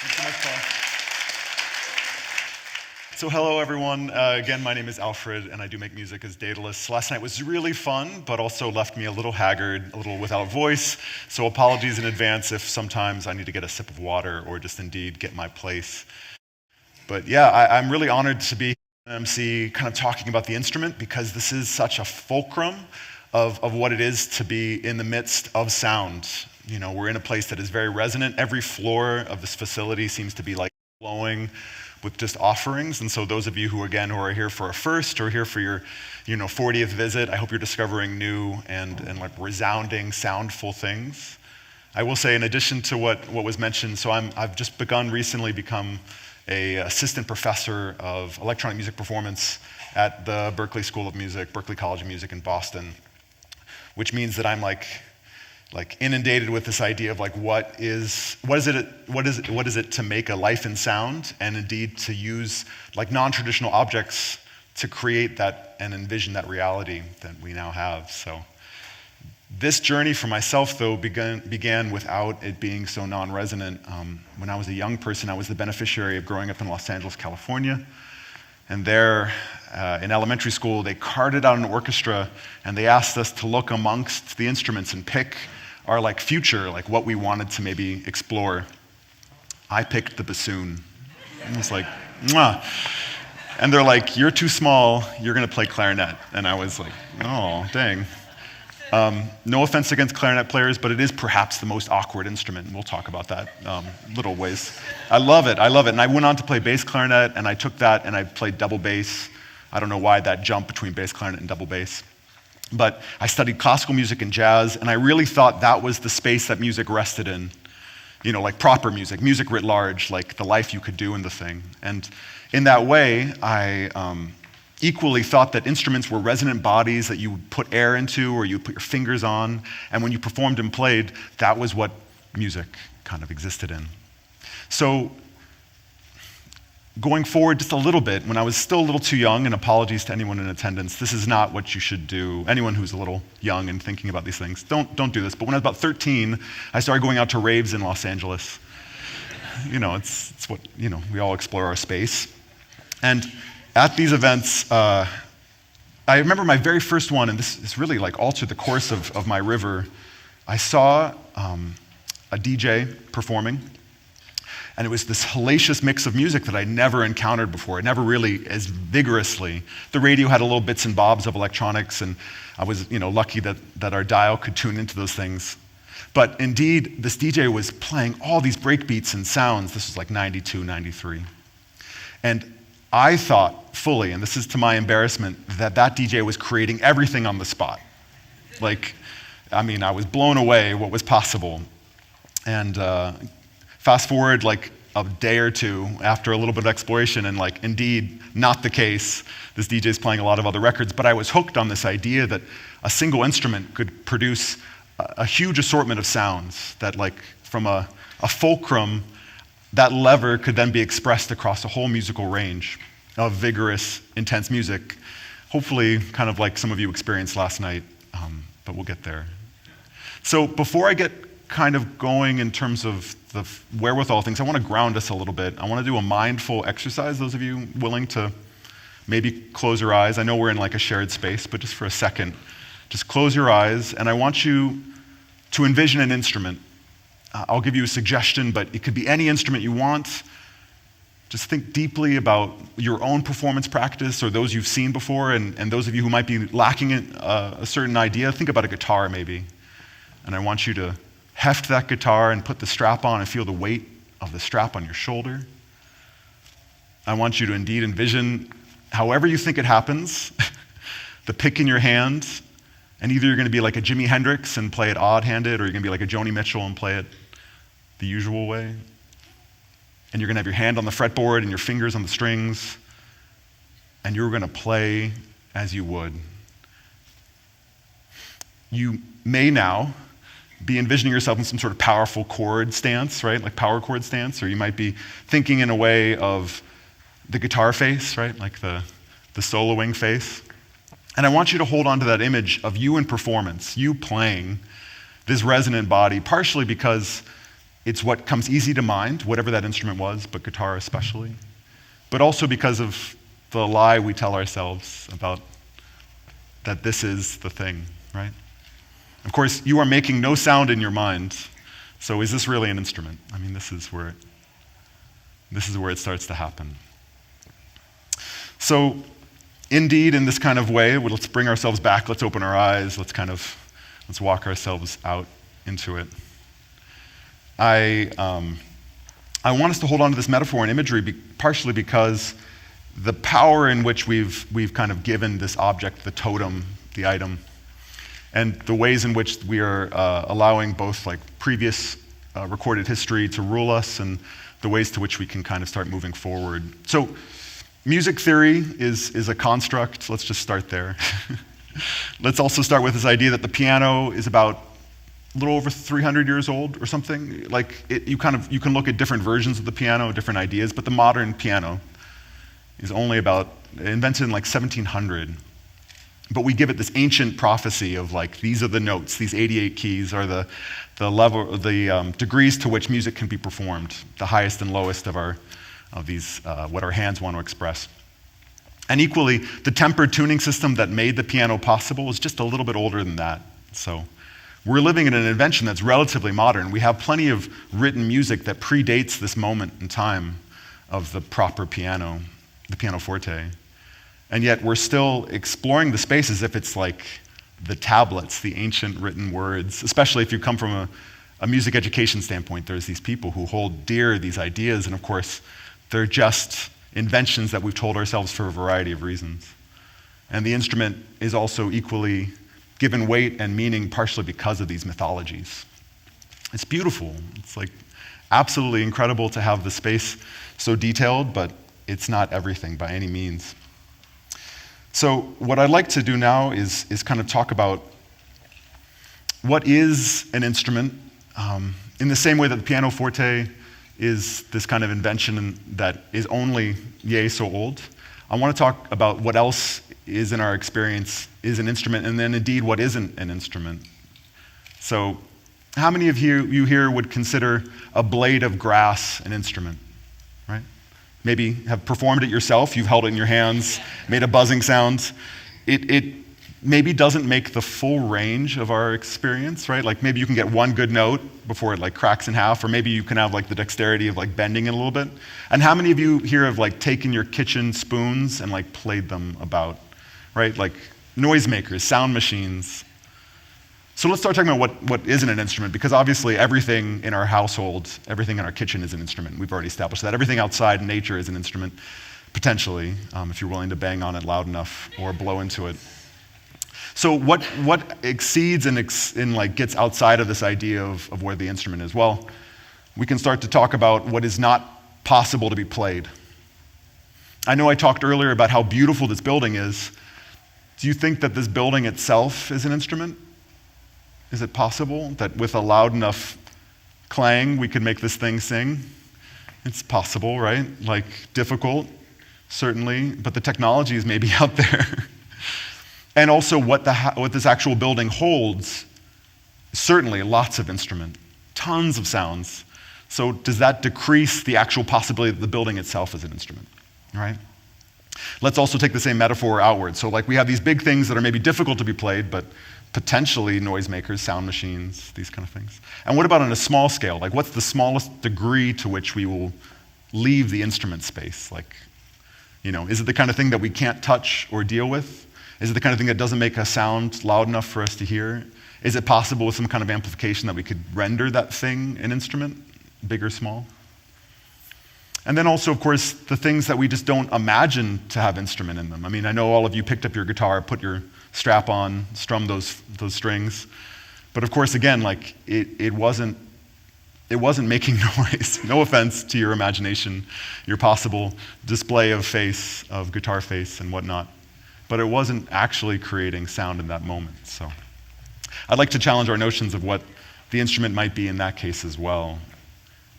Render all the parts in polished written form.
Thanks so much, Paul. So hello, everyone. Again, my name is Alfred, and I do make music as Daedelus. Last night was really fun, but also left me a little haggard, a little without voice. So apologies in advance if sometimes I need to get a sip of water or just indeed get my place. But yeah, I'm really honored to be at NMC kind of talking about the instrument because this is such a fulcrum of what it is to be in the midst of sound. You know, we're in a place that is very resonant. Every floor of this facility seems to be like flowing with just offerings. And so those of you who are here for a first or here for your 40th visit, I hope you're discovering new and like resounding, soundful things. I will say, in addition to what was mentioned, so I've just recently become an assistant professor of electronic music performance at the Berklee School of Music, Berklee College of Music in Boston, which means that I'm like inundated with this idea of like what is it to make a life in sound, and indeed to use like non-traditional objects to create that and envision that reality that we now have. So this journey for myself, though, began without it being so non-resonant. When I was a young person, I was the beneficiary of growing up in Los Angeles, California. And there, in elementary school, they carted out an orchestra, and they asked us to look amongst the instruments and pick our like future, like what we wanted to maybe explore. I picked the bassoon. And it was like, mwah. And they're like, you're too small, you're gonna play clarinet. And I was like, oh, dang. No offense against clarinet players, but it is perhaps the most awkward instrument, and we'll talk about that little ways. I love it. And I went on to play bass clarinet, and I took that and I played double bass. I don't know why that jump between bass clarinet and double bass. But I studied classical music and jazz, and I really thought that was the space that music rested in. You know, like proper music writ large, like the life you could do in the thing. And in that way, I equally thought that instruments were resonant bodies that you would put air into or you would put your fingers on, and when you performed and played, that was what music kind of existed in. So going forward just a little bit, when I was still a little too young, and apologies to anyone in attendance, this is not what you should do. Anyone who's a little young and thinking about these things, don't do this. But when I was about 13, I started going out to raves in Los Angeles. You know, it's what, we all explore our space. And at these events, I remember my very first one, and this really like altered the course of my river. I saw a DJ performing, and it was this hellacious mix of music that I'd never encountered before, never really as vigorously. The radio had a little bits and bobs of electronics, and I was lucky that our dial could tune into those things. But indeed, this DJ was playing all these breakbeats and sounds. This was like 92, 93. And I thought fully, and this is to my embarrassment, that DJ was creating everything on the spot. I was blown away what was possible. And fast forward like a day or two after a little bit of exploration, and like indeed not the case. This DJ is playing a lot of other records, but I was hooked on this idea that a single instrument could produce a huge assortment of sounds, that like from a fulcrum, that lever could then be expressed across a whole musical range of vigorous, intense music, hopefully kind of like some of you experienced last night, but we'll get there. So before I get kind of going in terms of the wherewithal things, I want to ground us a little bit. I want to do a mindful exercise. Those of you willing to maybe close your eyes. I know we're in like a shared space, but just for a second, just close your eyes, and I want you to envision an instrument. I'll give you a suggestion, but it could be any instrument you want. Just think deeply about your own performance practice or those you've seen before, and those of you who might be lacking a certain idea, think about a guitar maybe. And I want you to heft that guitar and put the strap on and feel the weight of the strap on your shoulder. I want you to indeed envision, however you think it happens, the pick in your hand, and either you're going to be like a Jimi Hendrix and play it odd-handed, or you're going to be like a Joni Mitchell and play it the usual way. And you're going to have your hand on the fretboard and your fingers on the strings, and you're going to play as you would. You may now be envisioning yourself in some sort of powerful chord stance, right? Like power chord stance, or you might be thinking in a way of the guitar face, right? Like the soloing face. And I want you to hold on to that image of you in performance, you playing this resonant body, partially because It's what comes easy to mind, whatever that instrument was, but guitar especially. But also because of the lie we tell ourselves about that this is the thing, right? Of course, you are making no sound in your mind, so is this really an instrument? I mean, this is where it starts to happen. So, indeed, in this kind of way, let's bring ourselves back, let's open our eyes, let's walk ourselves out into it. I want us to hold on to this metaphor and imagery partially because the power in which we've kind of given this object, the totem, the item, and the ways in which we are allowing both like previous recorded history to rule us and the ways to which we can kind of start moving forward. So music theory is a construct. Let's just start there. Let's also start with this idea that the piano is about a little over 300 years old or something. Like you can look at different versions of the piano, different ideas, but the modern piano is only invented in like 1700. But we give it this ancient prophecy of like, these are the notes, these 88 keys are the level, the degrees to which music can be performed, the highest and lowest of these, what our hands want to express. And equally, the tempered tuning system that made the piano possible is just a little bit older than that. So we're living in an invention that's relatively modern. We have plenty of written music that predates this moment in time of the proper piano, the pianoforte. And yet we're still exploring the space as if it's like the tablets, the ancient written words, especially if you come from a music education standpoint. There's these people who hold dear these ideas, and of course, they're just inventions that we've told ourselves for a variety of reasons. And the instrument is also equally given weight and meaning partially because of these mythologies. It's beautiful. It's like absolutely incredible to have the space so detailed, but it's not everything by any means. So what I'd like to do now is kind of talk about what is an instrument, in the same way that the pianoforte is this kind of invention that is only yay so old. I want to talk about what else is in our experience is an instrument, and then indeed what isn't an instrument. So how many of you here would consider a blade of grass an instrument, right? Maybe have performed it yourself, you've held it in your hands, made a buzzing sound. It maybe doesn't make the full range of our experience, right? Like maybe you can get one good note before it like cracks in half, or maybe you can have like the dexterity of like bending it a little bit. And how many of you here have like taken your kitchen spoons and like played them about, right? Like noisemakers, sound machines. So let's start talking about what isn't an instrument, because obviously everything in our household, everything in our kitchen is an instrument. We've already established that. Everything outside in nature is an instrument, potentially, if you're willing to bang on it loud enough or blow into it. So what exceeds and like gets outside of this idea of where the instrument is? Well, we can start to talk about what is not possible to be played. I know I talked earlier about how beautiful this building is. Do you think that this building itself is an instrument? Is it possible that with a loud enough clang we could make this thing sing? It's possible, right? Like difficult, certainly, but the technology is maybe out there. And also what this actual building holds, certainly lots of instrument, tons of sounds. So does that decrease the actual possibility that the building itself is an instrument, right? Let's also take the same metaphor outward. So like we have these big things that are maybe difficult to be played, but potentially noisemakers, sound machines, these kind of things. And what about on a small scale? Like what's the smallest degree to which we will leave the instrument space? Like, is it the kind of thing that we can't touch or deal with? Is it the kind of thing that doesn't make a sound loud enough for us to hear? Is it possible with some kind of amplification that we could render that thing an instrument, big or small? And then also, of course, the things that we just don't imagine to have instrument in them. I mean, I know all of you picked up your guitar, put your strap on, strum those strings. But of course, again, like it wasn't making noise. No offense to your imagination, your possible display of guitar face and whatnot. But it wasn't actually creating sound in that moment. So I'd like to challenge our notions of what the instrument might be in that case as well.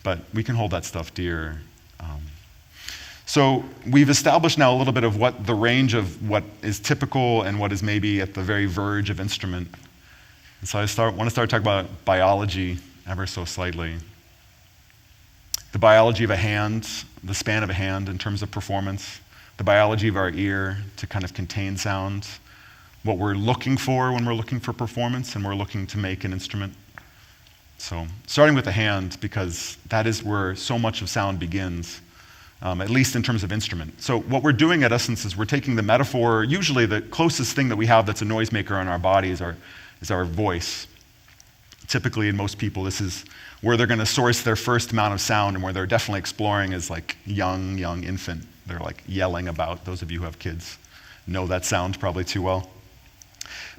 But we can hold that stuff dear. So we've established now a little bit of what the range of what is typical and what is maybe at the very verge of instrument. And so I want to start talking about biology ever so slightly. the biology of a hand, the span of a hand in terms of performance, the biology of our ear to kind of contain sound, what we're looking for when we're looking for performance and we're looking to make an instrument. So starting with the hand, because that is where so much of sound begins, at least in terms of instrument. So what we're doing at Essence is we're taking the metaphor, usually the closest thing that we have that's a noisemaker in our body is our voice. Typically in most people, this is where they're going to source their first amount of sound and where they're definitely exploring as like young infant. They're like yelling about. Those of you who have kids know that sound probably too well.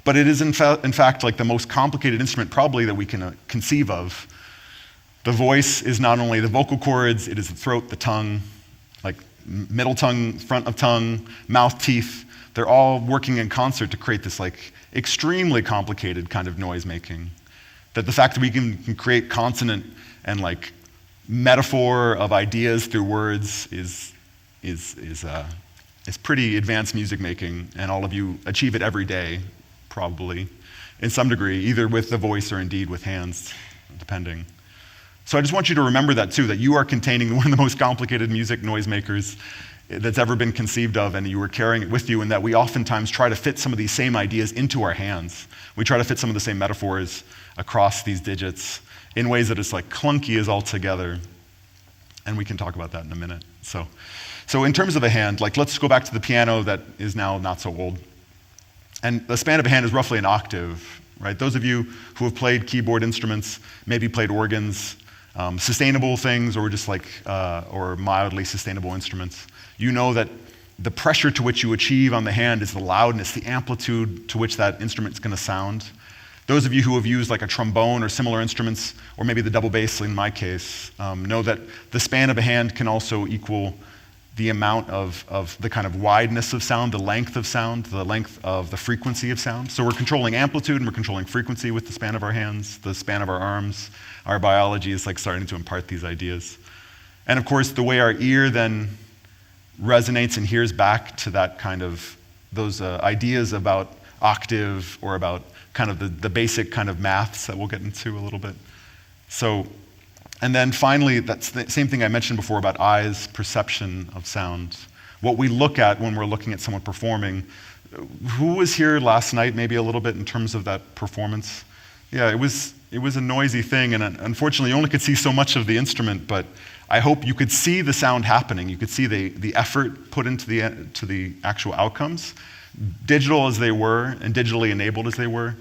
But it is in fact like the most complicated instrument probably that we can conceive of. The voice is not only the vocal cords, it is the throat, the tongue, like middle tongue, front of tongue, mouth, teeth. They're all working in concert to create this like extremely complicated kind of noise making. That the fact that we can create consonant and like metaphor of ideas through words is pretty advanced music making, and all of you achieve it every day, probably, in some degree, either with the voice or indeed with hands, depending. So I just want you to remember that too, that you are containing one of the most complicated music noisemakers that's ever been conceived of, and you are carrying it with you, and that we oftentimes try to fit some of these same ideas into our hands. We try to fit some of the same metaphors across these digits in ways that it's like clunky as all together. And we can talk about that in a minute. So in terms of a hand, like let's go back to the piano that is now not so old. And the span of a hand is roughly an octave, right? Those of you who have played keyboard instruments, maybe played organs, sustainable things, or just like, or mildly sustainable instruments, you know that the pressure to which you achieve on the hand is the loudness, the amplitude to which that instrument is going to sound. Those of you who have used like a trombone or similar instruments, or maybe the double bass in my case, know that the span of a hand can also equal the amount of the kind of wideness of sound, the length of sound, the length of the frequency of sound. So we're controlling amplitude and we're controlling frequency with the span of our hands, the span of our arms. Our biology is like starting to impart these ideas. And of course, the way our ear then resonates and hears back to that kind of, those ideas about octave or about kind of the basic kind of maths that we'll get into a little bit. So, and then finally, that's the same thing I mentioned before about eyes, perception of sound. What we look at when we're looking at someone performing. Who was here last night, maybe a little bit in terms of that performance? Yeah, it was a noisy thing, and unfortunately you only could see so much of the instrument, but I hope you could see the sound happening. You could see the effort put into the actual outcomes. Digital as they were, and digitally enabled as they were,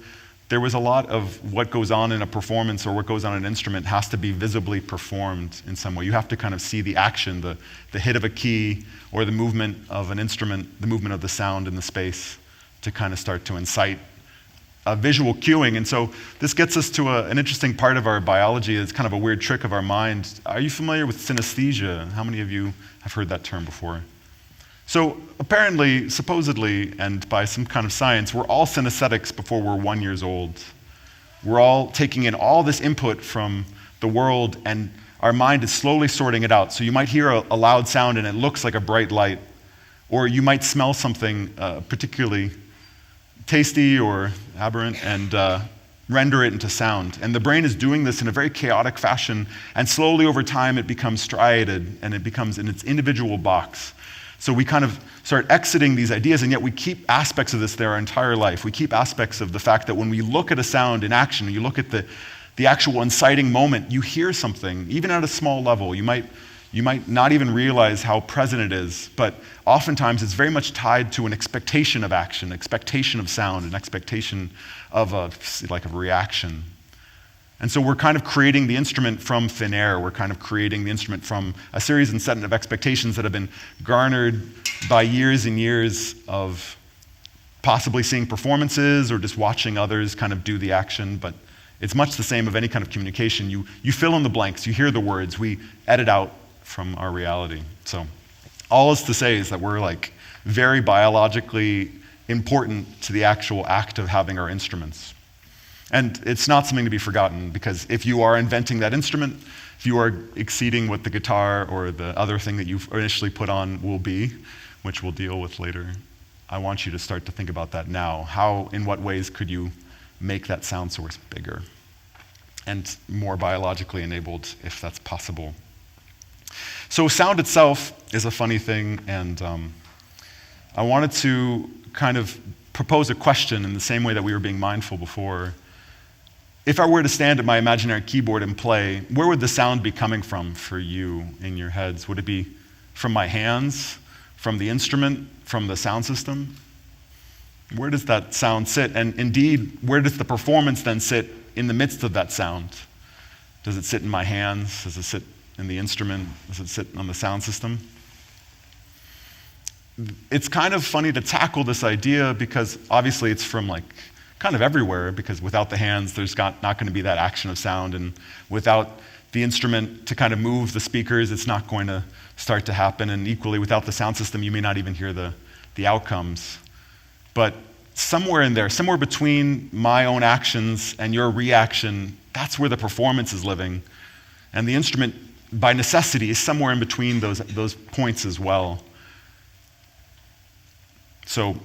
there was a lot of what goes on in a performance or what goes on in an instrument has to be visibly performed in some way. You have to kind of see the action, the hit of a key, or the movement of an instrument, the movement of the sound in the space to kind of start to incite a visual cueing. And so this gets us to an interesting part of our biology. It's kind of a weird trick of our mind. Are you familiar with synesthesia? How many of you have heard that term before? So apparently, supposedly, and by some kind of science, we're all synesthetics before we're 1 year old. We're all taking in all this input from the world, and our mind is slowly sorting it out. So you might hear a loud sound and it looks like a bright light, or you might smell something particularly tasty or aberrant and render it into sound. And the brain is doing this in a very chaotic fashion, and slowly over time it becomes striated and it becomes in its individual box. So we kind of start exiting these ideas, and yet we keep aspects of this there our entire life. We keep aspects of the fact that when we look at a sound in action, you look at the actual inciting moment, you hear something, even at a small level. You might not even realize how present it is, but oftentimes it's very much tied to an expectation of action, expectation of sound, an expectation of a reaction. And so we're kind of creating the instrument from thin air. We're kind of creating the instrument from a series and set of expectations that have been garnered by years and years of possibly seeing performances or just watching others kind of do the action. But it's much the same of any kind of communication. You fill in the blanks, you hear the words, we edit out from our reality. So all is to say is that we're like very biologically important to the actual act of having our instruments. And it's not something to be forgotten, because if you are inventing that instrument, if you are exceeding what the guitar or the other thing that you initially put on will be, which we'll deal with later, I want you to start to think about that now. In what ways could you make that sound source bigger and more biologically enabled if that's possible? So sound itself is a funny thing, and I wanted to kind of propose a question in the same way that we were being mindful before. If I were to stand at my imaginary keyboard and play, where would the sound be coming from for you in your heads? Would it be from my hands, from the instrument, from the sound system? Where does that sound sit? And indeed, where does the performance then sit in the midst of that sound? Does it sit in my hands? Does it sit in the instrument? Does it sit on the sound system? It's kind of funny to tackle this idea because obviously it's from like kind of everywhere, because without the hands, there's not going to be that action of sound, and without the instrument to kind of move the speakers, it's not going to start to happen, and equally without the sound system, you may not even hear the outcomes. But somewhere in there, somewhere between my own actions and your reaction, that's where the performance is living, and the instrument, by necessity, is somewhere in between those points as well. So,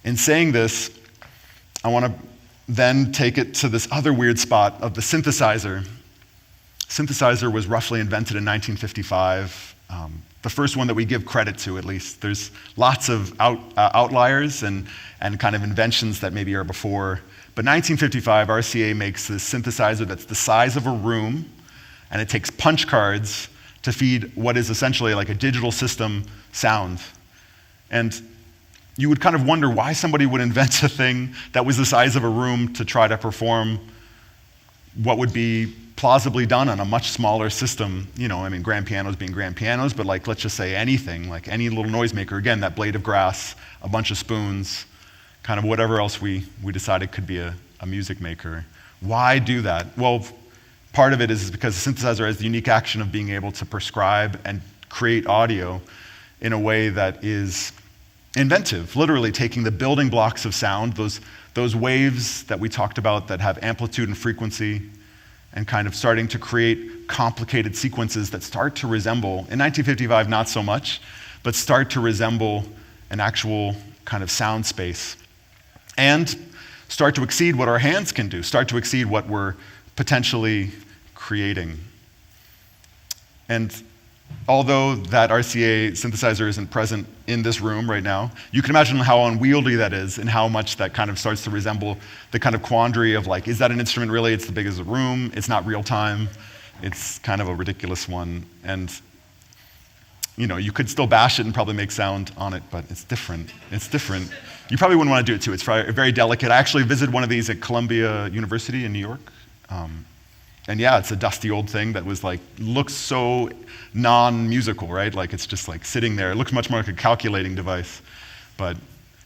in saying this, I want to then take it to this other weird spot of the synthesizer. Synthesizer was roughly invented in 1955, the first one that we give credit to, at least. There's lots of outliers and kind of inventions that maybe are before. But 1955, RCA makes this synthesizer that's the size of a room, and it takes punch cards to feed what is essentially like a digital system sound. And you would kind of wonder why somebody would invent a thing that was the size of a room to try to perform what would be plausibly done on a much smaller system. You know, I mean, grand pianos being grand pianos, but like, let's just say anything, like any little noisemaker, again, that blade of grass, a bunch of spoons, kind of whatever else we decided could be a music maker. Why do that? Well, part of it is because the synthesizer has the unique action of being able to prescribe and create audio in a way that is inventive, literally taking the building blocks of sound, those waves that we talked about that have amplitude and frequency, and kind of starting to create complicated sequences that start to resemble, in 1955 not so much, but start to resemble an actual kind of sound space, and start to exceed what our hands can do, start to exceed what we're potentially creating. And although that RCA synthesizer isn't present in this room right now, you can imagine how unwieldy that is and how much that kind of starts to resemble the kind of quandary of like, is that an instrument really? It's the big as a room, it's not real time, it's kind of a ridiculous one. And you know, you could still bash it and probably make sound on it, but it's different. It's different. You probably wouldn't want to do it too. It's very delicate. I actually visited one of these at Columbia University in New York. And yeah, it's a dusty old thing that was like, looks so non-musical, right? Like it's just like sitting there. It looks much more like a calculating device. But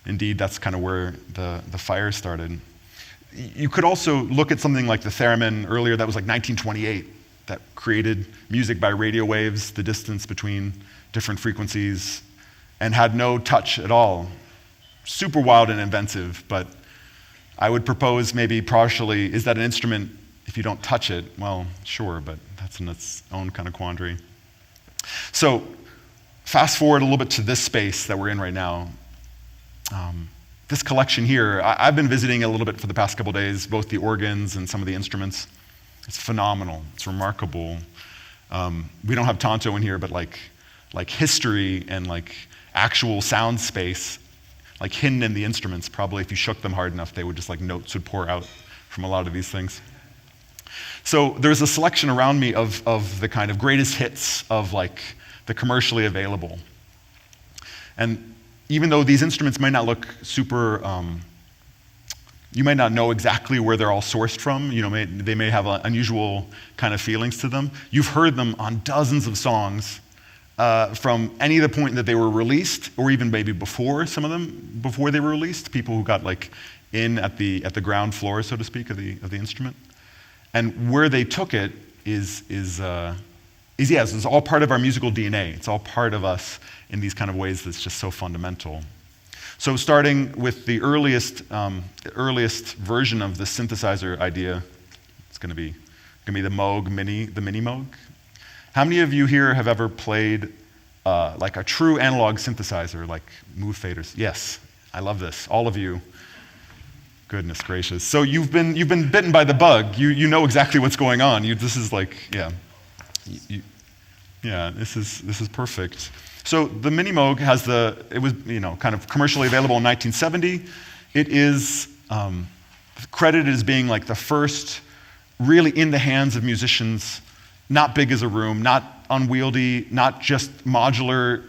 indeed, that's kind of where the fire started. You could also look at something like the theremin earlier, that was like 1928, that created music by radio waves, the distance between different frequencies, and had no touch at all. Super wild and inventive, but I would propose maybe partially, is that an instrument if you don't touch it? Well, sure, but that's in its own kind of quandary. So, fast forward a little bit to this space that we're in right now. This collection here, I've been visiting a little bit for the past couple days, both the organs and some of the instruments. It's phenomenal. It's remarkable. We don't have Tonto in here, but like history and like actual sound space, like hidden in the instruments. Probably if you shook them hard enough, they would just like notes would pour out from a lot of these things. So there's a selection around me of the kind of greatest hits of like the commercially available. And even though these instruments might not look super, you might not know exactly where they're all sourced from, you know, they may have unusual kind of feelings to them. You've heard them on dozens of songs from any of the point that they were released, or even maybe before some of them, before they were released, people who got like in at the ground floor, so to speak, of the instrument. And where they took it is yes, it's all part of our musical DNA. It's all part of us in these kind of ways that's just so fundamental. So starting with the earliest version of the synthesizer idea, it's going to be the Moog Mini, the Mini Moog. How many of you here have ever played like a true analog synthesizer, like move faders? Yes, I love this. All of you. Goodness gracious. So you've been bitten by the bug. You know exactly what's going on. This is like, yeah. Yeah, this is perfect. So the Mini Moog it was kind of commercially available in 1970. It is credited as being like the first really in the hands of musicians, not big as a room, not unwieldy, not just modular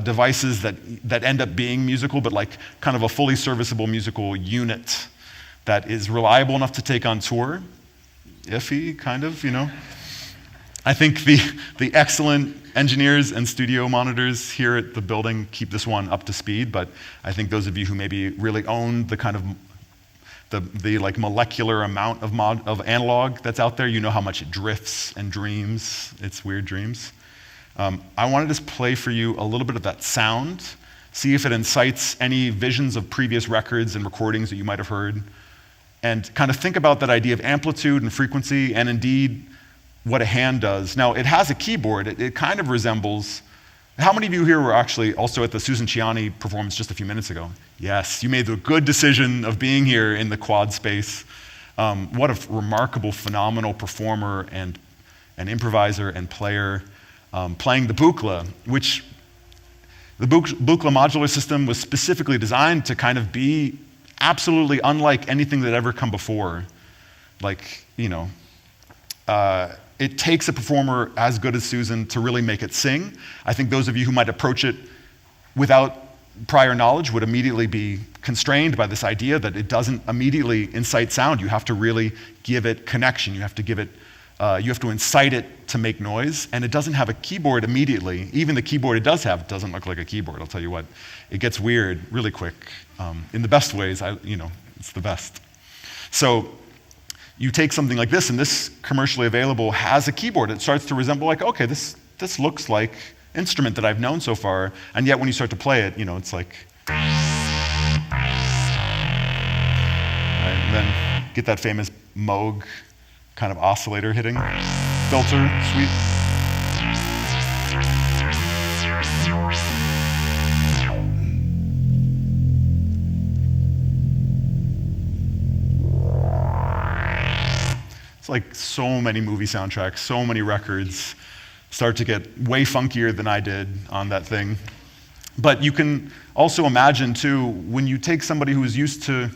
devices that end up being musical, but like kind of a fully serviceable musical unit that is reliable enough to take on tour. Iffy, kind of, I think the excellent engineers and studio monitors here at the building keep this one up to speed, but I think those of you who maybe really own the kind of the like molecular amount of analog that's out there, you know how much it drifts and dreams. It's weird dreams. I want to just play for you a little bit of that sound, see if it incites any visions of previous records and recordings that you might have heard, and kind of think about that idea of amplitude and frequency, and indeed what a hand does. Now, it has a keyboard. It kind of resembles. How many of you here were actually also at the Susan Ciani performance just a few minutes ago? Yes, you made the good decision of being here in the quad space. What a remarkable, phenomenal performer and an improviser and player, playing the Buchla, which the Buchla modular system was specifically designed to kind of be absolutely unlike anything that had ever come before. Like, it takes a performer as good as Susan to really make it sing. I think those of you who might approach it without prior knowledge would immediately be constrained by this idea that it doesn't immediately incite sound. You have to really give it connection. You have to incite it to make noise, and it doesn't have a keyboard immediately. Even the keyboard it does have doesn't look like a keyboard, I'll tell you what. It gets weird really quick. In the best ways, it's the best. So you take something like this, and this commercially available has a keyboard. It starts to resemble like, okay, this looks like instrument that I've known so far, and yet when you start to play it, it's like, right, and then get that famous Moog kind of oscillator hitting, filter, sweet. It's like so many movie soundtracks, so many records start to get way funkier than I did on that thing. But you can also imagine too, when you take somebody who is used to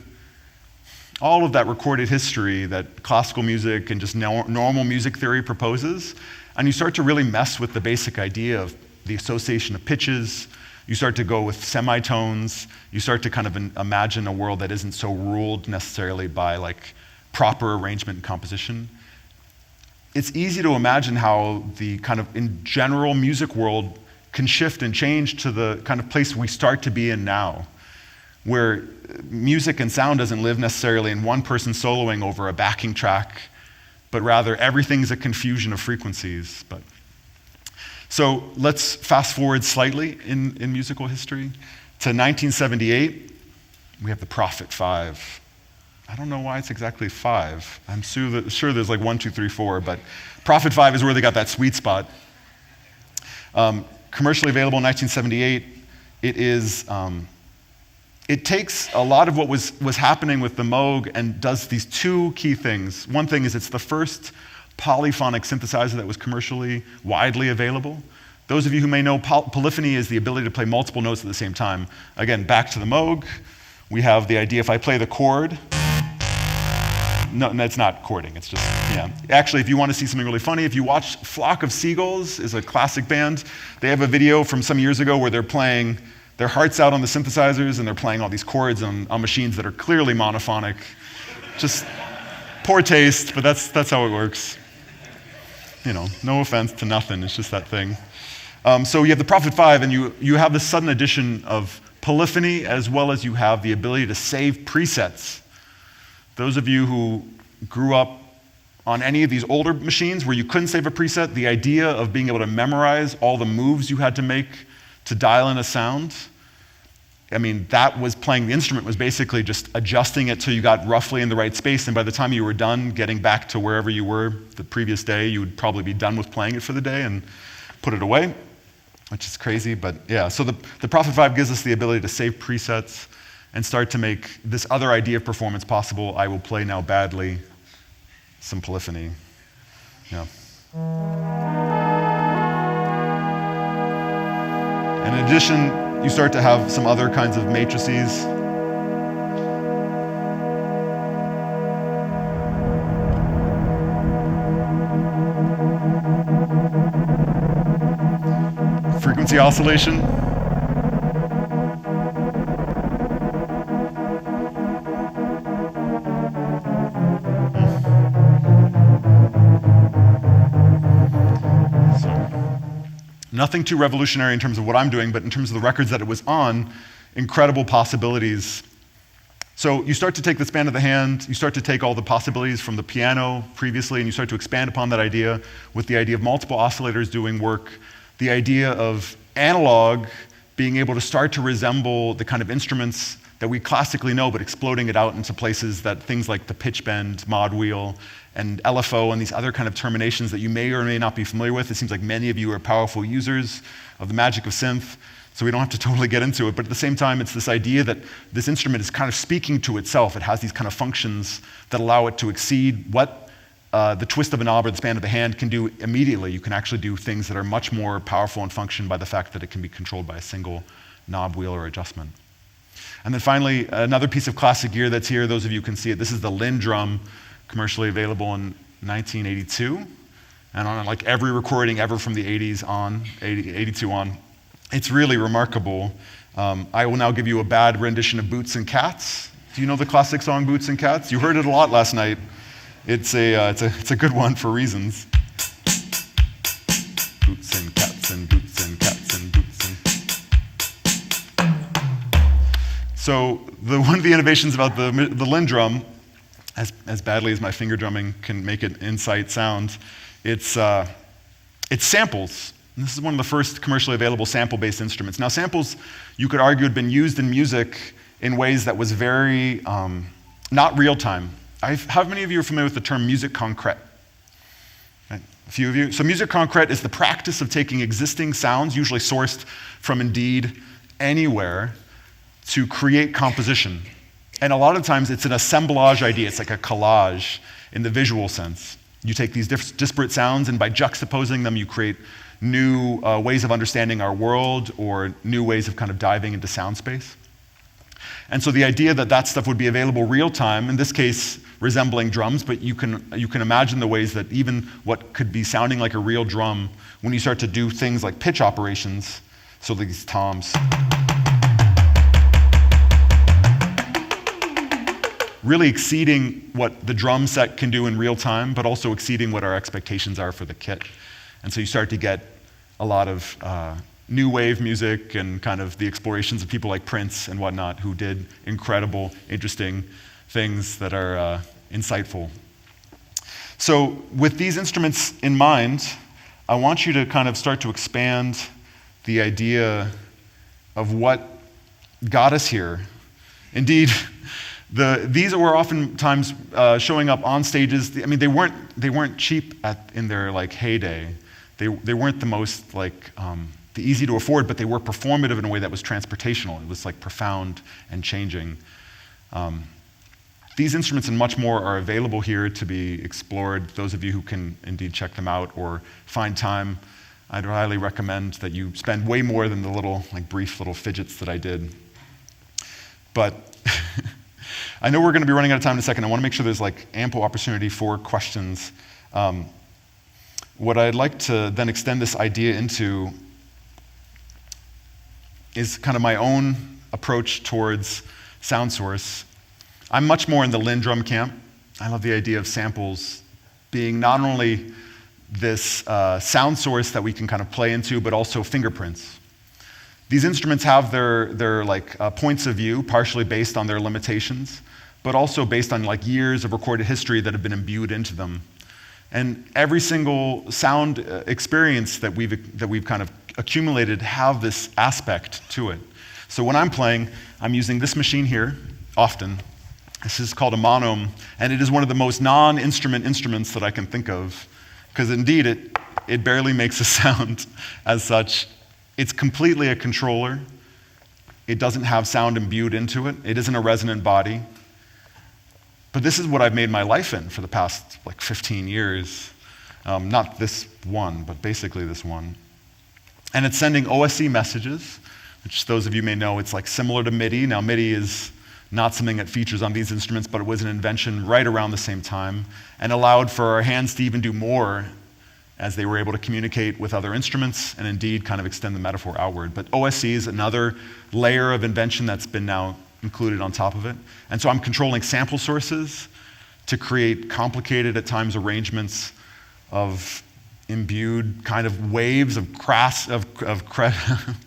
all of that recorded history that classical music and just normal music theory proposes, and you start to really mess with the basic idea of the association of pitches, you start to go with semitones, you start to kind of imagine a world that isn't so ruled necessarily by like proper arrangement and composition. It's easy to imagine how the kind of in general music world can shift and change to the kind of place we start to be in now, where music and sound doesn't live necessarily in one person soloing over a backing track, but rather everything's a confusion of frequencies. So let's fast forward slightly in musical history to 1978. We have the Prophet 5. I don't know why it's exactly 5. I'm sure there's like 1, 2, 3, 4, but Prophet 5 is where they got that sweet spot. Commercially available in 1978. It takes a lot of what was happening with the Moog and does these two key things. One thing is it's the first polyphonic synthesizer that was commercially widely available. Those of you who may know, polyphony is the ability to play multiple notes at the same time. Again, back to the Moog, we have the idea if I play the chord. No, it's not chording, it's just, yeah. Actually, if you want to see something really funny, if you watch Flock of Seagulls, is a classic band. They have a video from some years ago where they're playing their hearts out on the synthesizers and they're playing all these chords on machines that are clearly monophonic. Just poor taste, but that's how it works. No offense to nothing, it's just that thing. So you have the Prophet 5, and you have the sudden addition of polyphony, as well as you have the ability to save presets. Those of you who grew up on any of these older machines where you couldn't save a preset, the idea of being able to memorize all the moves you had to make to dial in a sound, that was playing the instrument, was basically just adjusting it till you got roughly in the right space, and by the time you were done getting back to wherever you were the previous day, you would probably be done with playing it for the day and put it away, which is crazy, but yeah. So the Prophet 5 gives us the ability to save presets and start to make this other idea of performance possible. I will play now badly some polyphony. Yeah. And in addition, you start to have some other kinds of matrices. Frequency oscillation. Nothing too revolutionary in terms of what I'm doing, but in terms of the records that it was on, incredible possibilities. So you start to take the span of the hand, you start to take all the possibilities from the piano previously, and you start to expand upon that idea with the idea of multiple oscillators doing work, the idea of analog being able to start to resemble the kind of instruments that we classically know, but exploding it out into places that things like the pitch bend, mod wheel, and LFO, and these other kind of terminations that you may or may not be familiar with. It seems like many of you are powerful users of the magic of synth, so we don't have to totally get into it. But at the same time, it's this idea that this instrument is kind of speaking to itself. It has these kind of functions that allow it to exceed what the twist of a knob or the span of the hand can do immediately. You can actually do things that are much more powerful and function by the fact that it can be controlled by a single knob, wheel, or adjustment. And then finally, another piece of classic gear that's here, those of you who can see it, this is the Linn drum, commercially available in 1982. And on like every recording ever from the 80s on, 82 on. It's really remarkable. I will now give you a bad rendition of Boots and Cats. Do you know the classic song Boots and Cats? You heard it a lot last night. It's a good one for reasons. Boots and cats and boots and cats and boots and... So one of the innovations about the Linn drum, as badly as my finger drumming can make it Insight sound, it's samples. And this is one of the first commercially available sample-based instruments. Now samples, you could argue, had been used in music in ways that was very not real-time. How many of you are familiar with the term musique concrète? Right? A few of you. So musique concrète is the practice of taking existing sounds, usually sourced from indeed anywhere, to create composition. And a lot of times it's an assemblage idea. It's like a collage in the visual sense. You take these disparate sounds, and by juxtaposing them, you create new ways of understanding our world or new ways of kind of diving into sound space. And so the idea that that stuff would be available real time, in this case resembling drums, but you can imagine the ways that even what could be sounding like a real drum, when you start to do things like pitch operations, so these toms, really exceeding what the drum set can do in real time, but also exceeding what our expectations are for the kit. And so you start to get a lot of new wave music and kind of the explorations of people like Prince and whatnot, who did incredible, interesting things that are insightful. So with these instruments in mind, I want you to kind of start to expand the idea of what got us here. Indeed, these were oftentimes showing up on stages. I mean, they weren't cheap in their like heyday. They weren't the most like the easy to afford, but they were performative in a way that was transportational. It was like profound and changing. These instruments and much more are available here to be explored. Those of you who can indeed check them out or find time, I'd highly recommend that you spend way more than the little, like brief little fidgets that I did. But I know we're going to be running out of time in a second. I want to make sure there's like ample opportunity for questions. What I'd like to then extend this idea into is kind of my own approach towards sound source. I'm much more in the Linn drum camp. I love the idea of samples being not only this sound source that we can kind of play into, but also fingerprints. These instruments have their like points of view, partially based on their limitations, but also based on like years of recorded history that have been imbued into them. And every single sound experience that we've kind of accumulated have this aspect to it. So when I'm playing, I'm using this machine here often. This is called a monome, and it is one of the most non-instrument instruments that I can think of, because indeed it barely makes a sound as such. It's completely a controller. It doesn't have sound imbued into it. It isn't a resonant body. But this is what I've made my life in for the past like 15 years. Not this one, but basically this one. And it's sending OSC messages, which those of you may know, it's like similar to MIDI. Now, MIDI is not something that features on these instruments, but it was an invention right around the same time and allowed for our hands to even do more as they were able to communicate with other instruments and indeed kind of extend the metaphor outward. But OSC is another layer of invention that's been now included on top of it. And so I'm controlling sample sources to create complicated, at times, arrangements of imbued kind of waves of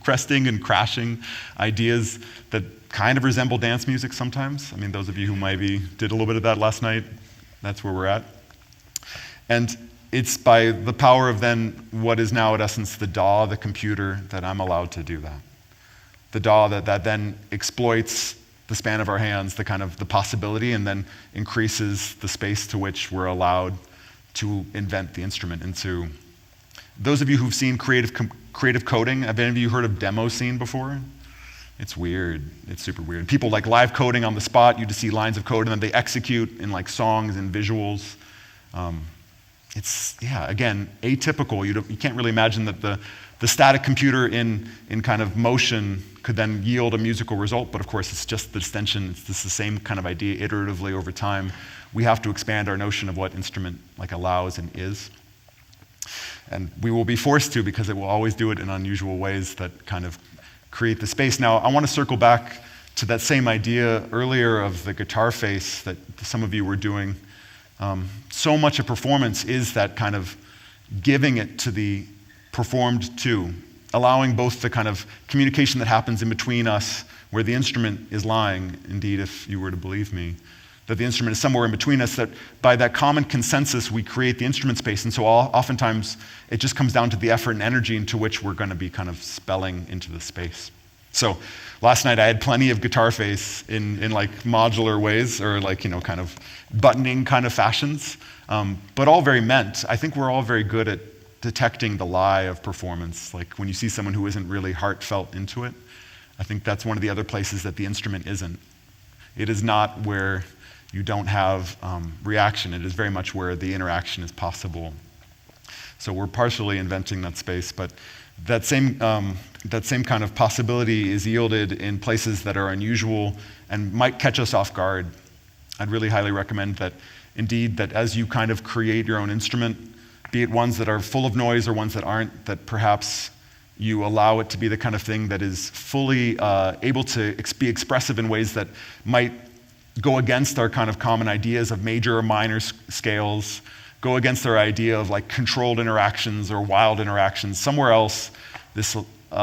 cresting and crashing ideas that kind of resemble dance music sometimes. I mean, those of you who maybe did a little bit of that last night, that's where we're at. And it's by the power of then what is now, at essence, the DAW, the computer, that I'm allowed to do that. The DAW that then exploits the span of our hands, the kind of the possibility, and then increases the space to which we're allowed to invent the instrument into. Those of you who've seen creative coding, have any of you heard of demo scene before? It's weird. It's super weird. People like live coding on the spot. You just see lines of code, and then they execute in like songs and visuals. It's, again, atypical. You can't really imagine that the static computer in kind of motion could then yield a musical result, but of course it's just the extension. It's just the same kind of idea iteratively over time. We have to expand our notion of what instrument like allows and is. And we will be forced to, because it will always do it in unusual ways that kind of create the space. Now, I want to circle back to that same idea earlier of the guitar face that some of you were doing. So much of performance is that kind of giving it to the performed to, allowing both the kind of communication that happens in between us, where the instrument is lying, indeed, if you were to believe me, that the instrument is somewhere in between us, that by that common consensus we create the instrument space. And so oftentimes it just comes down to the effort and energy into which we're going to be kind of spelling into the space. So last night I had plenty of guitar face in like modular ways, or like, kind of buttoning kind of fashions, but all very meant. I think we're all very good at detecting the lie of performance. Like when you see someone who isn't really heartfelt into it, I think that's one of the other places that the instrument isn't. It is not where you don't have reaction. It is very much where the interaction is possible. So we're partially inventing that space, but that same kind of possibility is yielded in places that are unusual and might catch us off guard. I'd really highly recommend that, indeed, that as you kind of create your own instrument, be it ones that are full of noise or ones that aren't, that perhaps you allow it to be the kind of thing that is fully able to be expressive in ways that might go against our kind of common ideas of major or minor scales, go against our idea of like controlled interactions or wild interactions. Somewhere else, this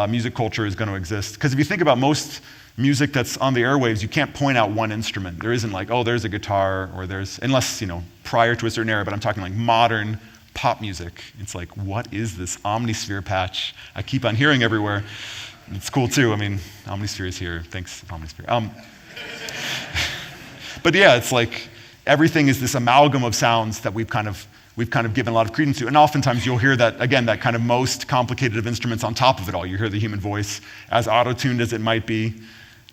music culture is going to exist. Because if you think about most music that's on the airwaves, you can't point out one instrument. There isn't like, oh, there's a guitar, or there's, unless, prior to a certain era, but I'm talking like modern pop music. It's like, what is this omnisphere patch I keep on hearing everywhere? It's cool too. I mean, Omnisphere is here. Thanks, Omnisphere. But yeah, it's like everything is this amalgam of sounds that we've kind of given a lot of credence to. And oftentimes you'll hear that, again, that kind of most complicated of instruments on top of it all. You hear the human voice, as auto-tuned as it might be,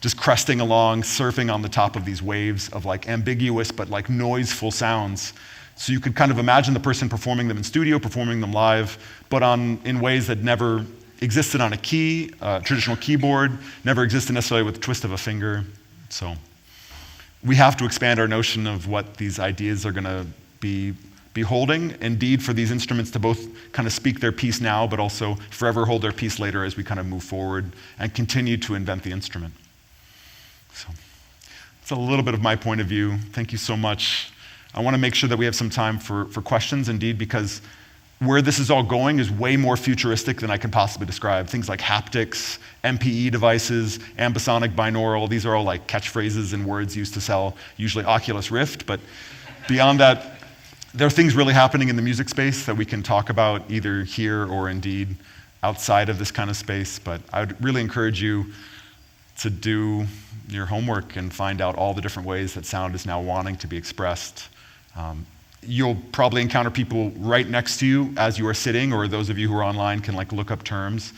just cresting along, surfing on the top of these waves of like ambiguous but like noiseful sounds. So you could kind of imagine the person performing them in studio, performing them live, but in ways that never existed on a key, traditional keyboard, never existed necessarily with the twist of a finger. So we have to expand our notion of what these ideas are going to be holding, indeed, for these instruments to both kind of speak their piece now, but also forever hold their piece later as we kind of move forward and continue to invent the instrument. So that's a little bit of my point of view. Thank you so much. I want to make sure that we have some time for questions, indeed, because where this is all going is way more futuristic than I can possibly describe. Things like haptics, MPE devices, ambisonic binaural, these are all like catchphrases and words used to sell usually Oculus Rift, but beyond that, there are things really happening in the music space that we can talk about either here or indeed outside of this kind of space, but I would really encourage you to do your homework and find out all the different ways that sound is now wanting to be expressed. You'll probably encounter people right next to you as you are sitting, or those of you who are online can like look up terms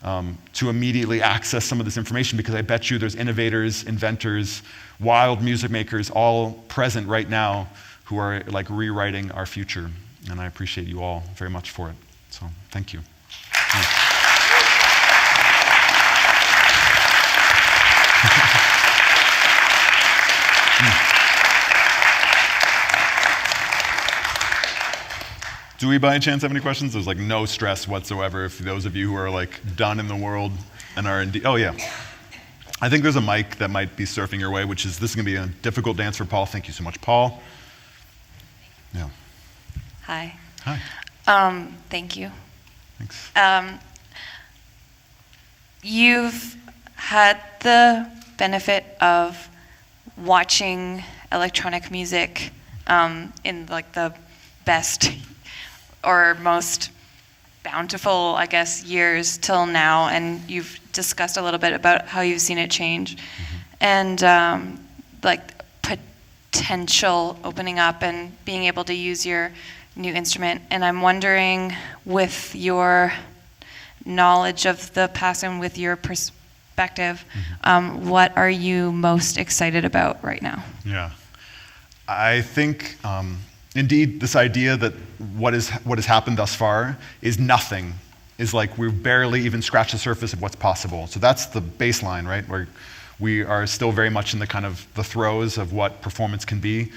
to immediately access some of this information, because I bet you there's innovators, inventors, wild music makers all present right now who are like rewriting our future. And I appreciate you all very much for it. So thank you. Thanks. Do we by any chance have any questions? There's like no stress whatsoever if those of you who are like done in the world and are indeed, oh yeah. I think there's a mic that might be surfing your way, which is, this is gonna be a difficult dance for Paul. Thank you so much, Paul. Yeah. Hi. Hi. Thank you. Thanks. You've had the benefit of watching electronic music in like the best or most bountiful, I guess, years till now, and you've discussed a little bit about how you've seen it change, and like potential opening up and being able to use your new instrument. And I'm wondering, with your knowledge of the past and with your perspective, what are you most excited about right now? Yeah, I think indeed this idea that what has happened thus far is nothing, is like we've barely even scratched the surface of what's possible. So that's the baseline, right? Where we are still very much in the kind of the throes of what performance can be.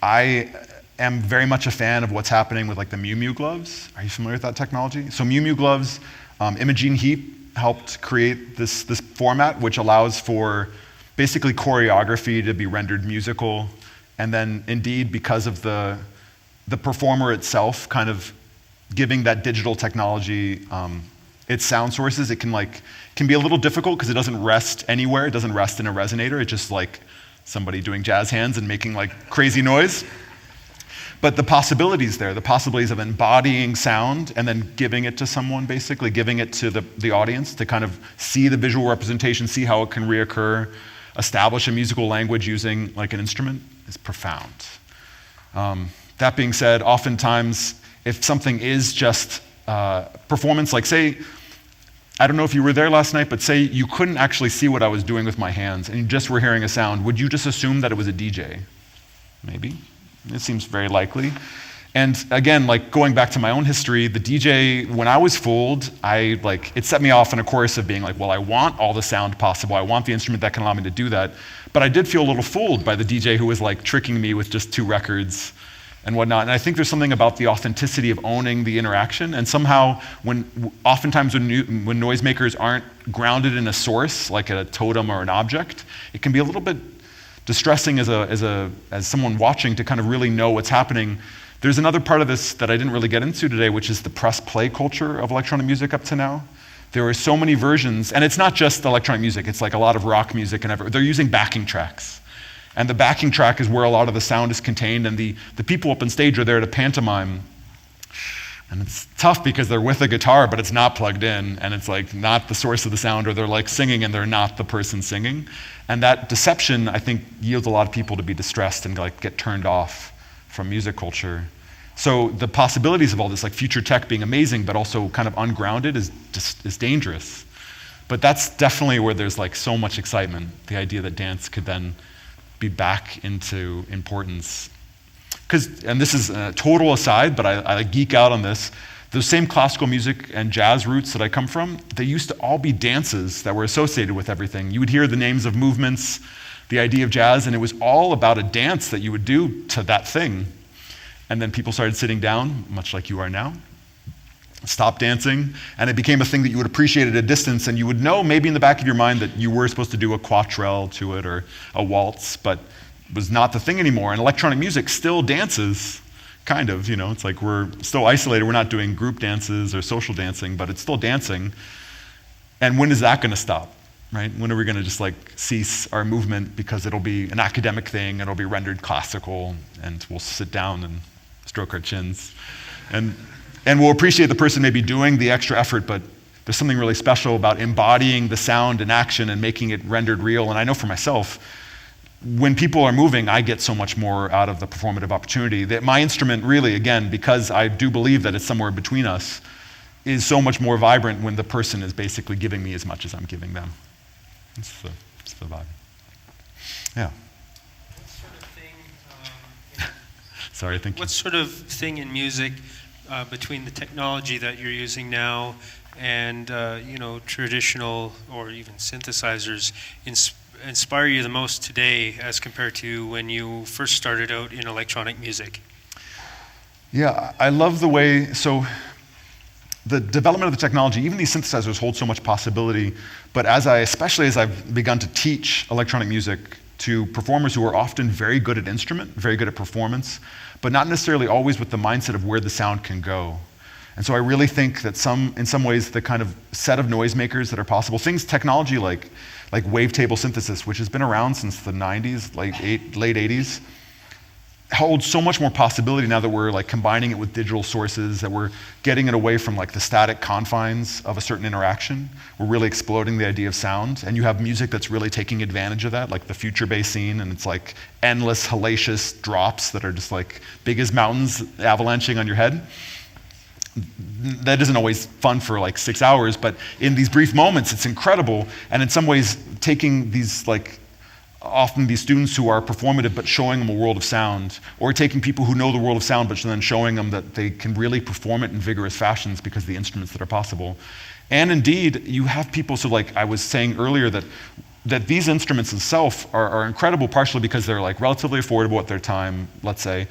I am very much a fan of what's happening with like the Mew Mew gloves. Are you familiar with that technology? So Mew Mew gloves, Imogene Heap helped create this format which allows for basically choreography to be rendered musical, and then indeed because of the performer itself kind of giving that digital technology its sound sources, it can be a little difficult because it doesn't rest anywhere. It doesn't rest in a resonator. It's just like somebody doing jazz hands and making like crazy noise. But the possibilities there, the possibilities of embodying sound and then giving it to someone, basically giving it to the audience to kind of see the visual representation, see how it can reoccur, establish a musical language using like an instrument, is profound. That being said, oftentimes if something is just performance, like say, I don't know if you were there last night, but say you couldn't actually see what I was doing with my hands and you just were hearing a sound, would you just assume that it was a DJ? Maybe. It seems very likely. And again, like going back to my own history, the DJ, when I was fooled, it set me off on a course of being like, well, I want all the sound possible. I want the instrument that can allow me to do that. But I did feel a little fooled by the DJ who was like tricking me with just 2 records and whatnot. And I think there's something about the authenticity of owning the interaction. And somehow, oftentimes when noisemakers aren't grounded in a source, like a totem or an object, it can be a little bit distressing as someone watching to kind of really know what's happening. There's another part of this that I didn't really get into today, which is the press play culture of electronic music up to now. There are so many versions, and it's not just electronic music, it's like a lot of rock music and everything. They're using backing tracks. And the backing track is where a lot of the sound is contained, and the people up on stage are there to pantomime. And it's tough because they're with a guitar, but it's not plugged in, and it's like not the source of the sound, or they're like singing and they're not the person singing. And that deception, I think, yields a lot of people to be distressed and like get turned off from music culture. So the possibilities of all this, like future tech being amazing, but also kind of ungrounded, is dangerous. But that's definitely where there's like so much excitement, the idea that dance could then be back into importance. And this is a total aside, but I geek out on this. Those same classical music and jazz roots that I come from, they used to all be dances that were associated with everything. You would hear the names of movements, the idea of jazz, and it was all about a dance that you would do to that thing. And then people started sitting down, much like you are now, stopped dancing, and it became a thing that you would appreciate at a distance, and you would know maybe in the back of your mind that you were supposed to do a quatrelle to it or a waltz, but it was not the thing anymore. And electronic music still dances, kind of, it's like we're still isolated. We're not doing group dances or social dancing, but it's still dancing. And when is that going to stop, right? When are we going to just like cease our movement because it'll be an academic thing, it'll be rendered classical, and we'll sit down and stroke our chins. And we'll appreciate the person maybe doing the extra effort, but there's something really special about embodying the sound and action and making it rendered real. And I know for myself, when people are moving, I get so much more out of the performative opportunity. That my instrument really, again, because I do believe that it's somewhere between us, is so much more vibrant when the person is basically giving me as much as I'm giving them. It's the vibe. Yeah. What sort of thing? Sorry, thank you. What sort of thing in music between the technology that you're using now and traditional or even synthesizers inspire you the most today as compared to when you first started out in electronic music? Yeah, I love the way, so the development of the technology, even these synthesizers hold so much possibility, but especially as I've begun to teach electronic music to performers who are often very good at instrument, very good at performance, but not necessarily always with the mindset of where the sound can go. And so I really think that in some ways, the kind of set of noisemakers that are possible, technology like wavetable synthesis, which has been around since the 90s, late 80s, holds so much more possibility now that we're like combining it with digital sources, that we're getting it away from like the static confines of a certain interaction. We're really exploding the idea of sound, and you have music that's really taking advantage of that, like the future bass scene, and it's like endless hellacious drops that are just like big as mountains avalanching on your head. That isn't always fun for like 6 hours, but in these brief moments, it's incredible. And in some ways, taking these often these students who are performative, but showing them a world of sound, or taking people who know the world of sound, but then showing them that they can really perform it in vigorous fashions because of the instruments that are possible. And indeed, you have people, so like I was saying earlier, that these instruments themselves are incredible, partially because they're like relatively affordable at their time, let's say,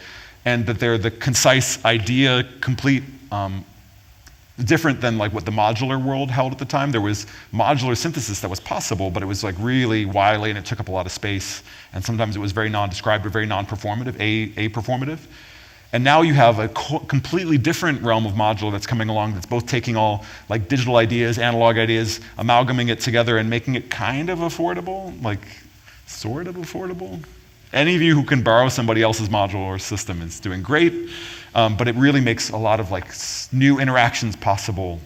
and that they're the concise idea, complete, different than like what the modular world held at the time. There was modular synthesis that was possible, but it was like really wily and it took up a lot of space. And sometimes it was very non-described or very non-performative, performative. And now you have a completely different realm of modular that's coming along that's both taking all like digital ideas, analog ideas, amalgamating it together and making it kind of affordable, like sort of affordable. Any of you who can borrow somebody else's module or system is doing great, but it really makes a lot of like new interactions possible.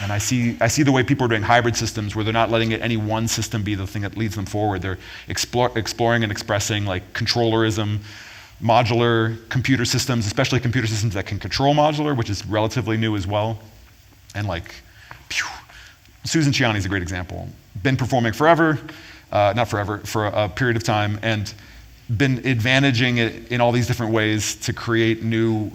And I see the way people are doing hybrid systems where they're not letting any one system be the thing that leads them forward. They're exploring and expressing like controllerism, modular computer systems, especially computer systems that can control modular, which is relatively new as well. And like, Susan Ciani is a great example. Been performing forever, not forever, for a period of time, and been advantaging it in all these different ways to create new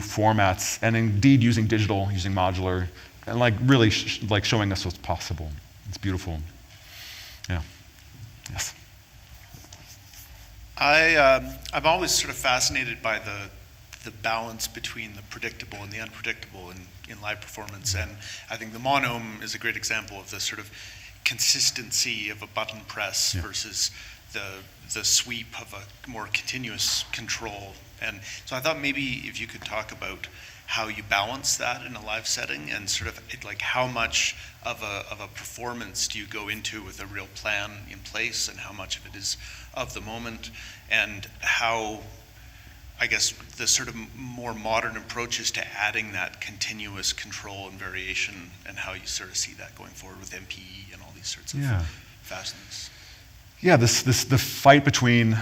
formats, and indeed using digital, using modular, and like really like showing us what's possible. It's beautiful. Yeah. Yes. I'm always sort of fascinated by the balance between the predictable and the unpredictable in live performance, and I think the monome is a great example of the sort of consistency of a button press versus the sweep of a more continuous control. And so I thought maybe if you could talk about how you balance that in a live setting, and sort of like how much of a performance do you go into with a real plan in place, and how much of it is of the moment, and how, I guess, the sort of more modern approaches to adding that continuous control and variation, and how you sort of see that going forward with MPE and all these sorts of fastenings. Yeah, the fight between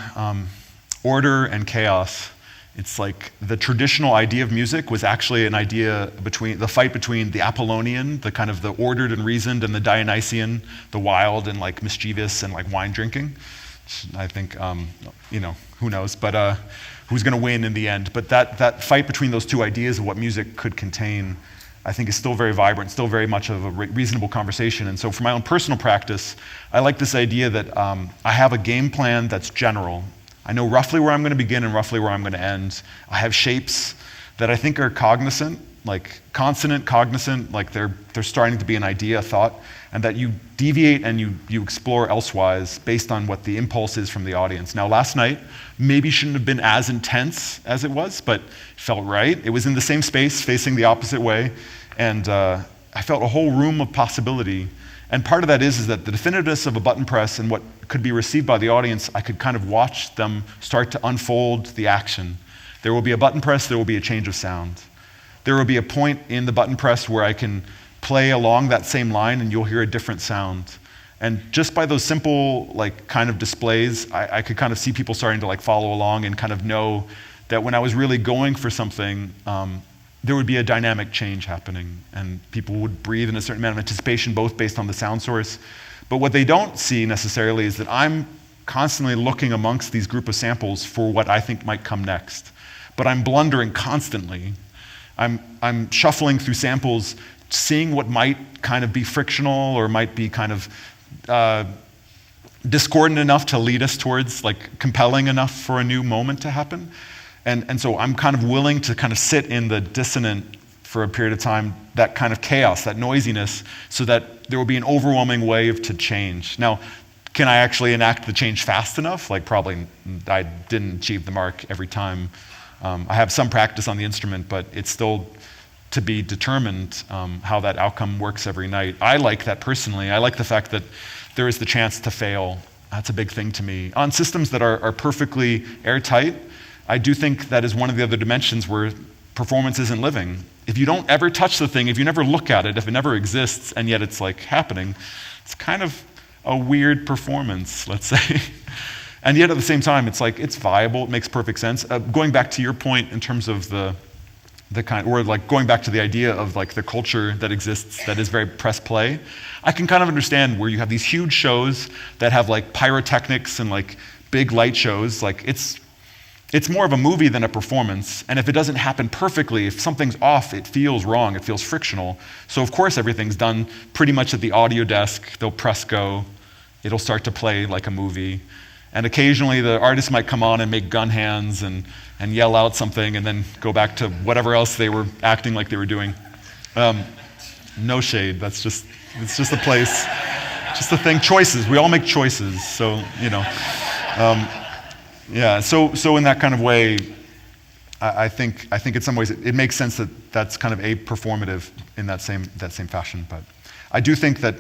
order and chaos. It's like the traditional idea of music was actually an idea between the fight between the Apollonian, the kind of the ordered and reasoned, and the Dionysian, the wild and like mischievous and like wine drinking. I think, who knows, but who's going to win in the end. But that fight between those two ideas of what music could contain, I think, is still very vibrant, still very much of a reasonable conversation. And so for my own personal practice, I like this idea that I have a game plan that's general. I know roughly where I'm going to begin and roughly where I'm going to end. I have shapes that I think are cognizant, like consonant, cognizant, like they're starting to be an idea, a thought, and that you deviate and you explore elsewise based on what the impulse is from the audience. Now, last night maybe shouldn't have been as intense as it was, but it felt right. It was in the same space, facing the opposite way, and I felt a whole room of possibility. And part of that is that the definitiveness of a button press and what could be received by the audience, I could kind of watch them start to unfold the action. There will be a button press, there will be a change of sound. There will be a point in the button press where I can play along that same line and you'll hear a different sound. And just by those simple like kind of displays, I could kind of see people starting to like follow along and kind of know that when I was really going for something, there would be a dynamic change happening, and people would breathe in a certain amount of anticipation, both based on the sound source. But what they don't see necessarily is that I'm constantly looking amongst these group of samples for what I think might come next. But I'm blundering constantly. I'm shuffling through samples, seeing what might kind of be frictional or might be kind of discordant enough to lead us towards, like, compelling enough for a new moment to happen. And so I'm kind of willing to kind of sit in the dissonant for a period of time, that kind of chaos, that noisiness, so that there will be an overwhelming wave to change. Now, can I actually enact the change fast enough? Like, probably I didn't achieve the mark every time. I have some practice on the instrument, but it's still to be determined how that outcome works every night. I like that personally. I like the fact that there is the chance to fail. That's a big thing to me. On systems that are perfectly airtight, I do think that is one of the other dimensions where performance isn't living. If you don't ever touch the thing, if you never look at it, if it never exists, and yet it's like happening, it's kind of a weird performance, let's say. And yet at the same time, it's like, it's viable, it makes perfect sense. Going back to your point in terms of the kind, or like going back to the idea of like the culture that exists that is very press play, I can kind of understand where you have these huge shows that have like pyrotechnics and like big light shows. Like it's more of a movie than a performance. And if it doesn't happen perfectly, if something's off, it feels wrong, it feels frictional. So of course everything's done pretty much at the audio desk. They'll press go, it'll start to play like a movie. And occasionally the artist might come on and make gun hands and yell out something and then go back to whatever else they were acting like they were doing. No shade, it's just a place, just a thing. Choices, we all make choices, so, you know. Yeah, so in that kind of way, I think in some ways it makes sense that that's kind of a performative in that same fashion. But I do think that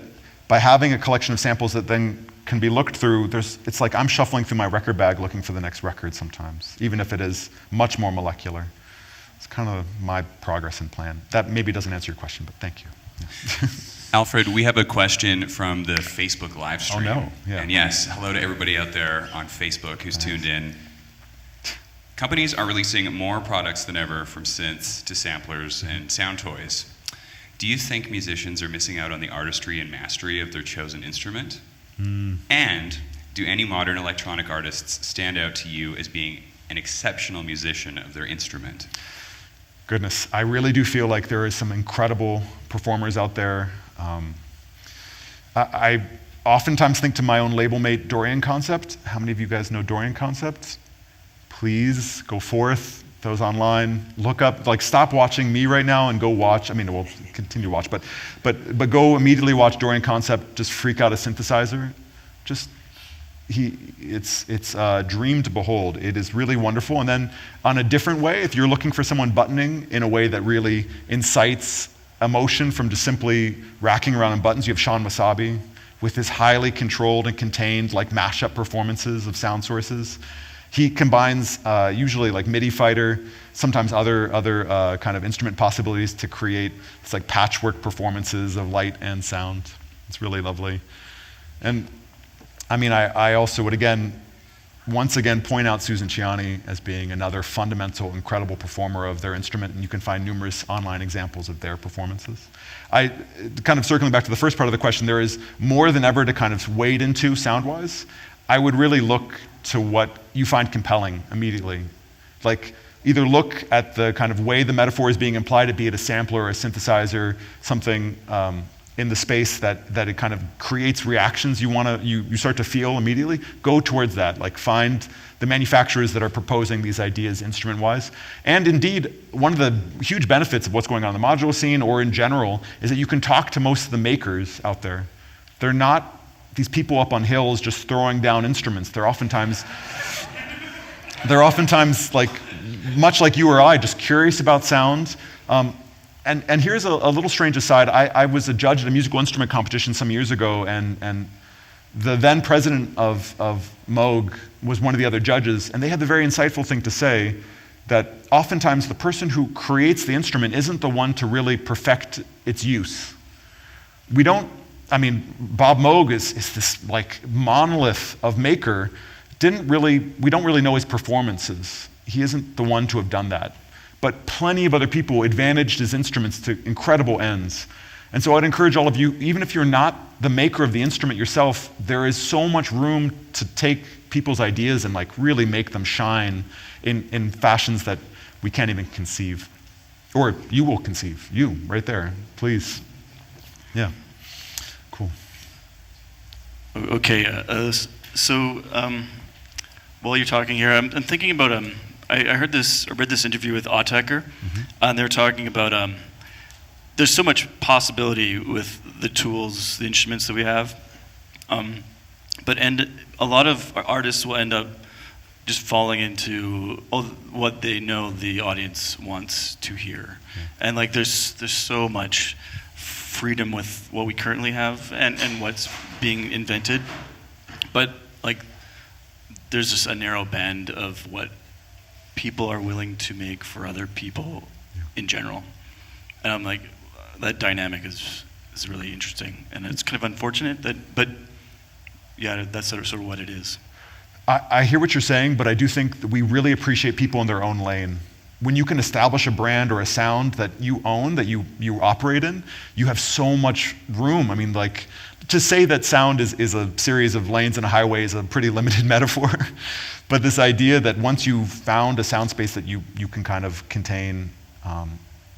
by having a collection of samples that then can be looked through, it's like I'm shuffling through my record bag looking for the next record sometimes, even if it is much more molecular. It's kind of my progress and plan. That maybe doesn't answer your question, but thank you. Yeah. Alfred, we have a question from the Facebook live stream. Oh no, yeah. And yes, hello to everybody out there on Facebook who's tuned in. Companies are releasing more products than ever, from synths to samplers and sound toys. Do you think musicians are missing out on the artistry and mastery of their chosen instrument? And do any modern electronic artists stand out to you as being an exceptional musician of their instrument? Goodness, I really do feel like there is some incredible performers out there. I oftentimes think to my own label mate, Dorian Concept. How many of you guys know Dorian Concept? Please go forth, those online, look up, like stop watching me right now and go watch, I mean, we'll continue to watch, but go immediately watch Dorian Concept, just freak out a synthesizer. It's a dream to behold. It is really wonderful. And then on a different way, if you're looking for someone buttoning in a way that really incites emotion from just simply racking around on buttons, you have Sean Wasabi with his highly controlled and contained like mashup performances of sound sources. He combines usually like MIDI fighter, sometimes other kind of instrument possibilities to create this like patchwork performances of light and sound. It's really lovely. And I mean, I also would once again point out Susan Ciani as being another fundamental, incredible performer of their instrument, and you can find numerous online examples of their performances. Kind of circling back to the first part of the question, there is more than ever to kind of wade into sound-wise. I would really look to what you find compelling immediately. Like, either look at the kind of way the metaphor is being implied, be it a sampler or a synthesizer, something in the space that it kind of creates reactions you start to feel immediately. Go towards that. Like, find the manufacturers that are proposing these ideas instrument-wise. And indeed, one of the huge benefits of what's going on in the modular scene or in general is that you can talk to most of the makers out there. They're not these people up on hills just throwing down instruments. They're oftentimes like, much like you or I, just curious about sound. And here's a little strange aside. I was a judge at a musical instrument competition some years ago, and the then president of Moog was one of the other judges, and they had the very insightful thing to say that oftentimes the person who creates the instrument isn't the one to really perfect its use. Bob Moog is this like monolith of maker. We don't really know his performances. He isn't the one to have done that. But plenty of other people advantaged his instruments to incredible ends. And so I'd encourage all of you, even if you're not the maker of the instrument yourself, there is so much room to take people's ideas and like really make them shine in fashions that we can't even conceive. Or you will conceive, you, right there, please. Yeah, cool. Okay, while you're talking here, I'm thinking about I read this interview with Autechre, and they're talking about there's so much possibility with the tools, the instruments that we have, but a lot of artists will end up just falling into what they know the audience wants to hear, and like there's so much freedom with what we currently have and what's being invented, but like there's just a narrow band of what people are willing to make for other people in general, and I'm like, that dynamic is really interesting, and it's kind of unfortunate but yeah, that's sort of what it is. I hear what you're saying, but I do think that we really appreciate people in their own lane. When you can establish a brand or a sound that you own, that you operate in, you have so much room. I mean, like, to say that sound is a series of lanes and a highway is a pretty limited metaphor. But this idea that once you've found a sound space that you can kind of contain,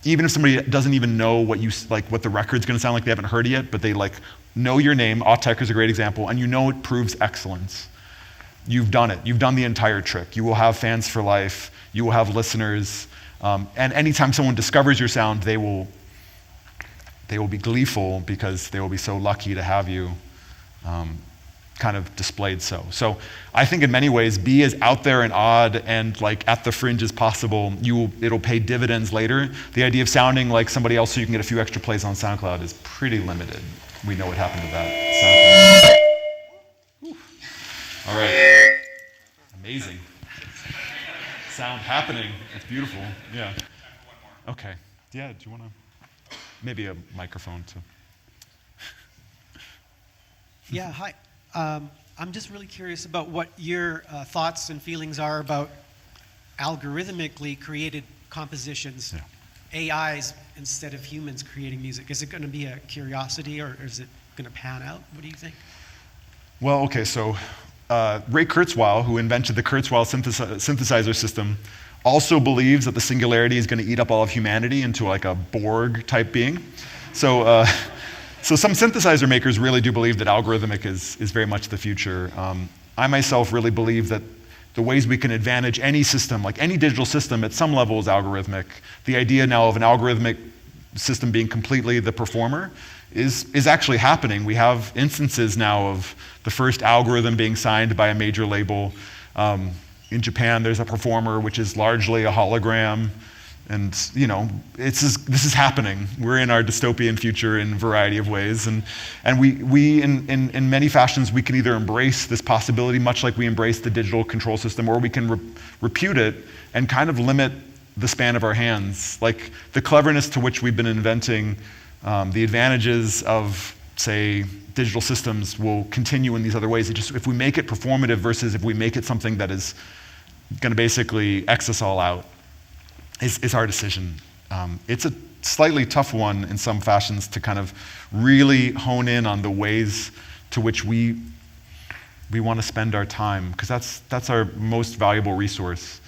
even if somebody doesn't even know what the record's gonna sound like, they haven't heard it yet, but they like know your name. Autechre is a great example, and you know it proves excellence. You've done it. You've done the entire trick. You will have fans for life. You will have listeners, and anytime someone discovers your sound, they will be gleeful because they will be so lucky to have you kind of displayed so. So I think in many ways, be as out there and odd and like at the fringe as possible. It'll pay dividends later. The idea of sounding like somebody else so you can get a few extra plays on SoundCloud is pretty limited. We know what happened to that SoundCloud. All right. Amazing. Sound happening. It's beautiful. Yeah. Okay. Yeah, do you want to? Maybe a microphone too. Yeah, hi. I'm just really curious about what your thoughts and feelings are about algorithmically created compositions, AIs instead of humans creating music. Is it going to be a curiosity or is it going to pan out? What do you think? Well, okay, so Ray Kurzweil, who invented the Kurzweil synthesizer system, also believes that the singularity is going to eat up all of humanity into like a Borg type being. So some synthesizer makers really do believe that algorithmic is very much the future. I myself really believe that the ways we can advantage any system, like any digital system at some level, is algorithmic. The idea now of an algorithmic system being completely the performer is actually happening. We have instances now of the first algorithm being signed by a major label. In Japan, there's a performer which is largely a hologram. And this is happening. We're in our dystopian future in a variety of ways, and we in many fashions we can either embrace this possibility, much like we embrace the digital control system, or we can repute it and kind of limit the span of our hands. Like the cleverness to which we've been inventing the advantages of, say, digital systems will continue in these other ways. If we make it performative versus if we make it something that is going to basically X us all out. Is our decision. It's a slightly tough one in some fashions to kind of really hone in on the ways to which we want to spend our time, because that's our most valuable resource.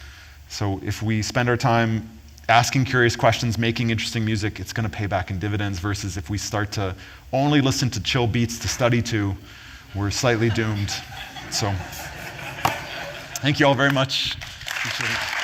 So if we spend our time asking curious questions, making interesting music, it's going to pay back in dividends, versus if we start to only listen to chill beats to study to, we're slightly doomed. So thank you all very much. Appreciate it.